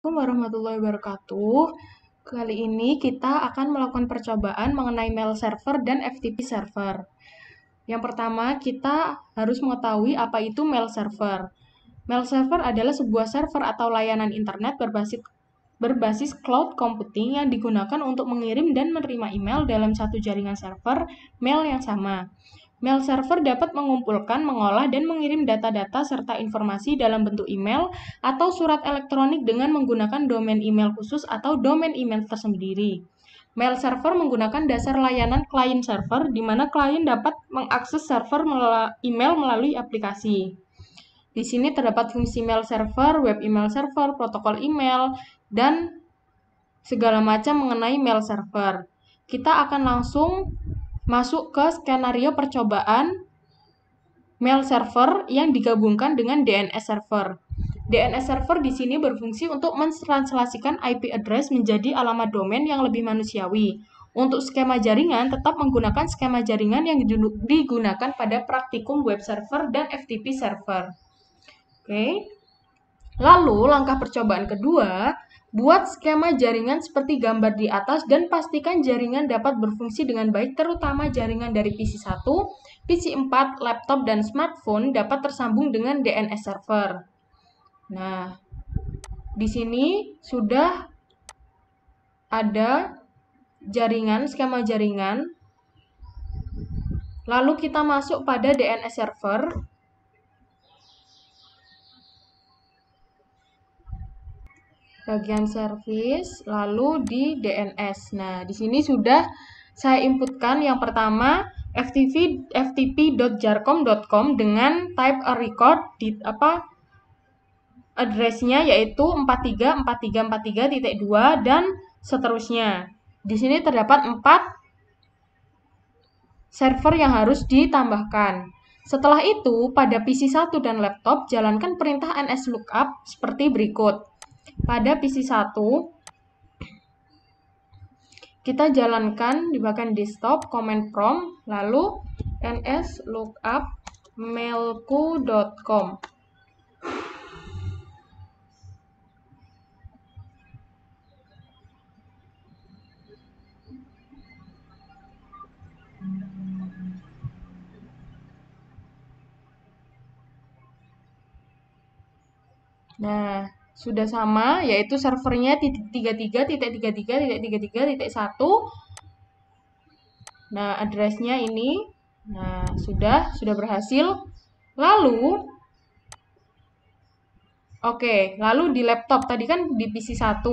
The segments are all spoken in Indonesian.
Assalamualaikum warahmatullahi wabarakatuh. Kali ini kita akan melakukan percobaan mengenai mail server dan FTP server. Yang pertama, kita harus mengetahui apa itu mail server. Mail server adalah sebuah server atau layanan internet berbasis cloud computing yang digunakan untuk mengirim dan menerima email dalam satu jaringan server mail yang sama. Mail server dapat mengumpulkan, mengolah, dan mengirim data-data serta informasi dalam bentuk email atau surat elektronik dengan menggunakan domain email khusus atau domain email tersendiri. Mail server menggunakan dasar layanan client server, di mana klien dapat mengakses server email melalui aplikasi. Di sini terdapat fungsi mail server, web email server, protokol email, dan segala macam mengenai mail server. Kita akan langsung masuk ke skenario percobaan mail server yang digabungkan dengan DNS server. DNS server di sini berfungsi untuk mentranslasikan IP address menjadi alamat domain yang lebih manusiawi. Untuk skema jaringan, tetap menggunakan skema jaringan yang digunakan pada praktikum web server dan FTP server. Oke. Lalu, langkah percobaan kedua, buat skema jaringan seperti gambar di atas dan pastikan jaringan dapat berfungsi dengan baik, terutama jaringan dari PC 1, PC 4, laptop, dan smartphone dapat tersambung dengan DNS server. Nah, di sini sudah ada jaringan, skema jaringan. Lalu kita masuk pada DNS server. Bagian service, lalu di DNS. Nah, di sini sudah saya inputkan yang pertama ftp.jarcom.com dengan type a record di address-nya yaitu 434343.2 dan seterusnya. Di sini terdapat 4 server yang harus ditambahkan. Setelah itu, pada PC 1 dan laptop, jalankan perintah nslookup seperti berikut. Pada PC 1, kita jalankan di bagian desktop, command prompt, lalu nslookup mailku.com. Nah, sudah sama, yaitu servernya 33.33.33.1. Nah, address-nya ini. Nah, sudah berhasil. Lalu, lalu di laptop, tadi kan di PC 1.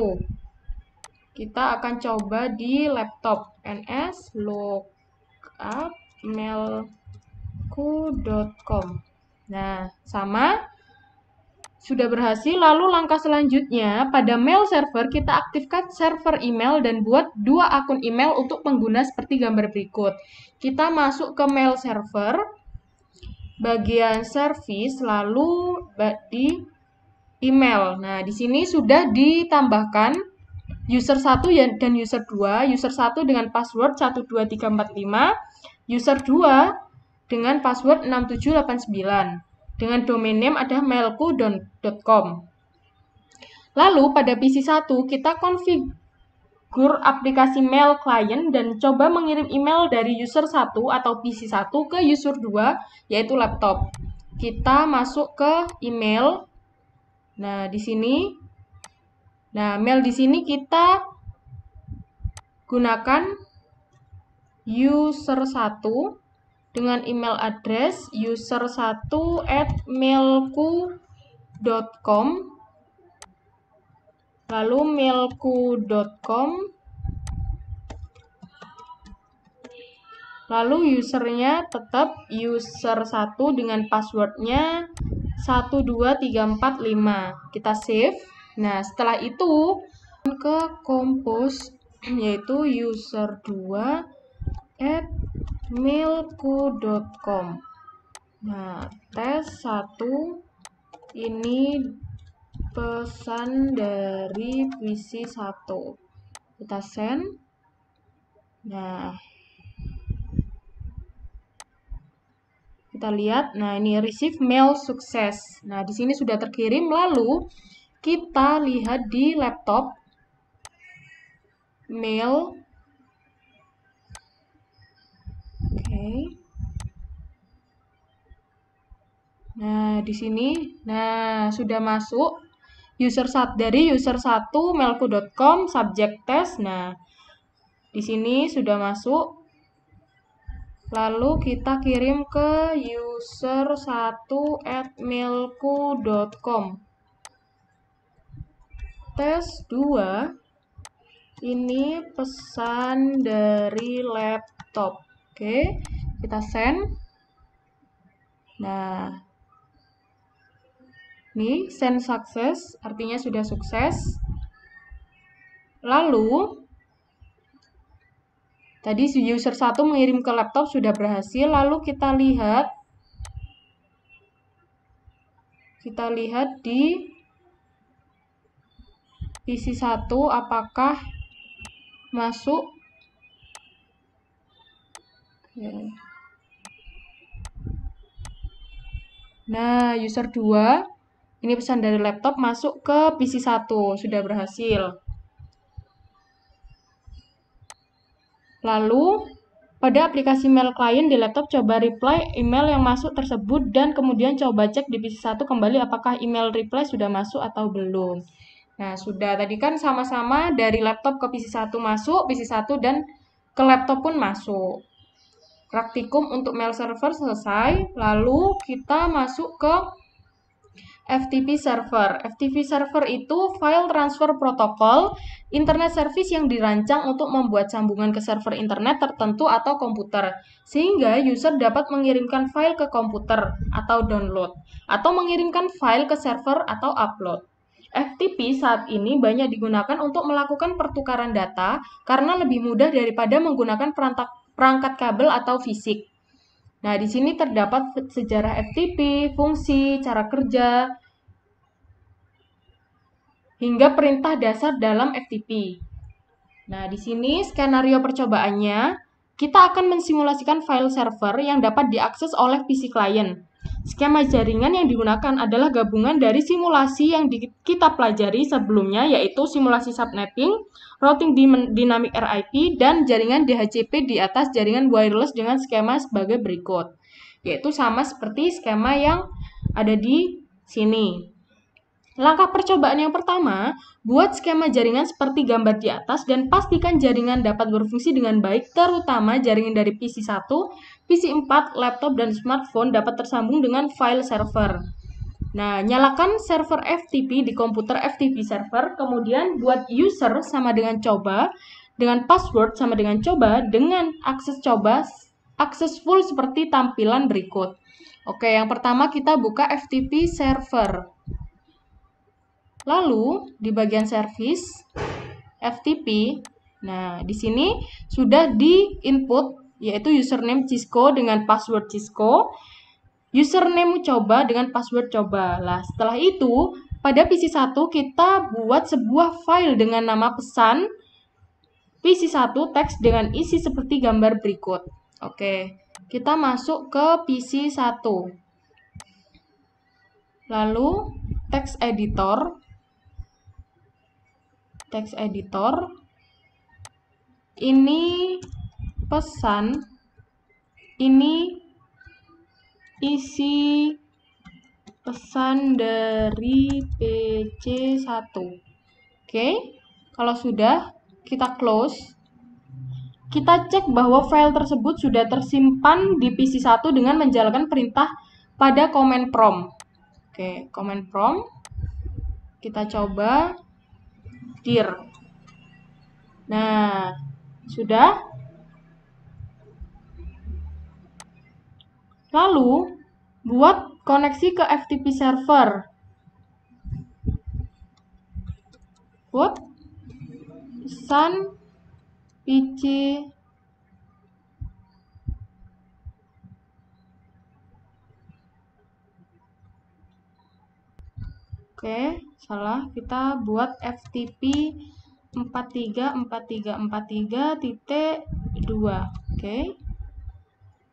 Kita akan coba di laptop, nslookup mailku.com. Nah, sama. Sudah berhasil, lalu langkah selanjutnya, pada mail server kita aktifkan server email dan buat 2 akun email untuk pengguna seperti gambar berikut. Kita masuk ke mail server, bagian service, lalu di email. Nah, di sini sudah ditambahkan user 1 dan user 2. User 1 dengan password 12345, user 2 dengan password 6789. Dengan domain name ada mailku.com. Lalu pada PC 1 kita konfigur aplikasi mail client dan coba mengirim email dari user 1 atau PC 1 ke user 2 yaitu laptop. Kita masuk ke email. Nah, di sini. Nah, mail di sini kita gunakan user 1 dengan email address user1@mailku.com, lalu mailku.com, lalu usernya tetap user 1 dengan passwordnya 12345. Kita save. Nah, setelah itu ke compose yaitu user2@mailku.com. Nah, tes 1 ini pesan dari PC 1. Kita send. Nah, kita lihat. Nah, ini receive mail sukses. Nah, di sini sudah terkirim. Lalu kita lihat di laptop, mail. Oke. Nah, di sini, sudah masuk dari user 1 mailku.com subject test. Nah, di sini sudah masuk. Lalu kita kirim ke user1@mailku.com. Tes 2. Ini pesan dari laptop. Oke, kita send. Nah, ini send success, artinya sudah sukses. Lalu, tadi user 1 mengirim ke laptop sudah berhasil. Lalu kita lihat di PC 1 apakah masuk. Nah, user 2, ini pesan dari laptop masuk ke PC 1, sudah berhasil. Lalu, pada aplikasi mail client di laptop, coba reply email yang masuk tersebut dan kemudian coba cek di PC 1 kembali apakah email reply sudah masuk atau belum. Nah, sudah. Tadi kan sama-sama dari laptop ke PC 1 masuk, PC 1 dan ke laptop pun masuk. Praktikum untuk mail server selesai. Lalu kita masuk ke FTP server. FTP server itu file transfer protocol internet service yang dirancang untuk membuat sambungan ke server internet tertentu atau komputer, sehingga user dapat mengirimkan file ke komputer atau download, atau mengirimkan file ke server atau upload. FTP saat ini banyak digunakan untuk melakukan pertukaran data karena lebih mudah daripada menggunakan perangkat kabel atau fisik. Nah, di sini terdapat sejarah FTP, fungsi, cara kerja, hingga perintah dasar dalam FTP. Nah, di sini skenario percobaannya, kita akan mensimulasikan file server yang dapat diakses oleh PC client. Skema jaringan yang digunakan adalah gabungan dari simulasi yang kita pelajari sebelumnya, yaitu simulasi subnetting, routing dynamic RIP, dan jaringan DHCP di atas jaringan wireless dengan skema sebagai berikut. Yaitu sama seperti skema yang ada di sini. Langkah percobaan yang pertama, buat skema jaringan seperti gambar di atas dan pastikan jaringan dapat berfungsi dengan baik, terutama jaringan dari PC 1, PC 4, laptop, dan smartphone dapat tersambung dengan file server. Nah, nyalakan server FTP di komputer FTP server, kemudian buat user sama dengan coba, dengan password sama dengan coba, dengan akses coba, akses full seperti tampilan berikut. Oke, yang pertama kita buka FTP server. Lalu, di bagian service, FTP, nah di sini sudah di-input, yaitu username Cisco dengan password Cisco, username coba dengan password coba. Nah, setelah itu, pada PC 1 kita buat sebuah file dengan nama pesan PC 1 teks dengan isi seperti gambar berikut. Oke, kita masuk ke PC 1. Lalu, text editor, ini pesan, ini isi pesan dari PC 1. Oke, kalau sudah, kita close. Kita cek bahwa file tersebut sudah tersimpan di PC 1 dengan menjalankan perintah pada command prompt. Oke, command prompt. Kita coba dir. Nah, sudah. Lalu, buat koneksi ke FTP server. Buat pesan PC Oke, salah. Kita buat FTP 434343.2. Oke.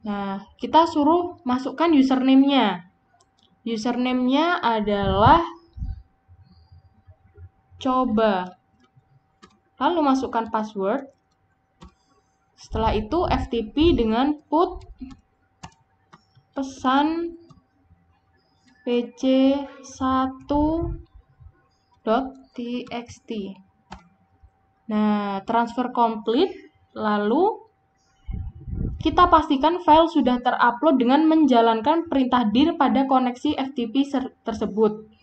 Nah, kita suruh masukkan username-nya. Username-nya adalah coba. Lalu masukkan password. Setelah itu FTP dengan put pesan pc1.txt. Nah, transfer complete. Lalu kita pastikan file sudah terupload dengan menjalankan perintah dir pada koneksi FTP tersebut.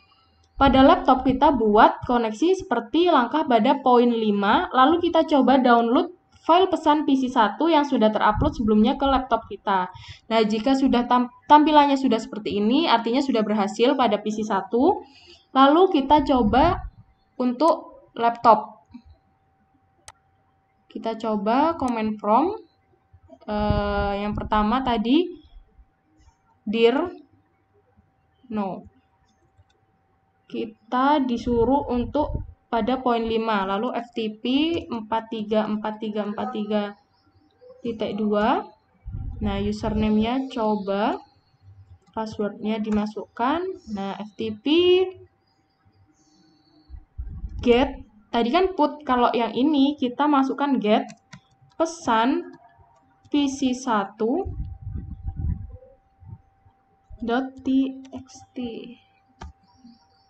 Pada laptop kita buat koneksi seperti langkah pada poin 5, lalu kita coba download file pesan PC1 yang sudah terupload sebelumnya ke laptop kita. Nah, jika sudah tampilannya sudah seperti ini, artinya sudah berhasil pada PC1. Lalu kita coba untuk laptop. Kita coba command prompt. Yang pertama tadi dir no. Kita disuruh untuk pada poin 5, lalu FTP 434343.2. Nah, username-nya coba, password-nya dimasukkan. Nah, FTP get, tadi kan put, kalau yang ini kita masukkan get pesan pc1.txt.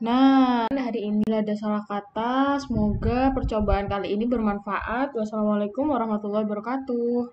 Nah, hari ini ada salah kata. Semoga percobaan kali ini bermanfaat. Wassalamualaikum warahmatullahi wabarakatuh.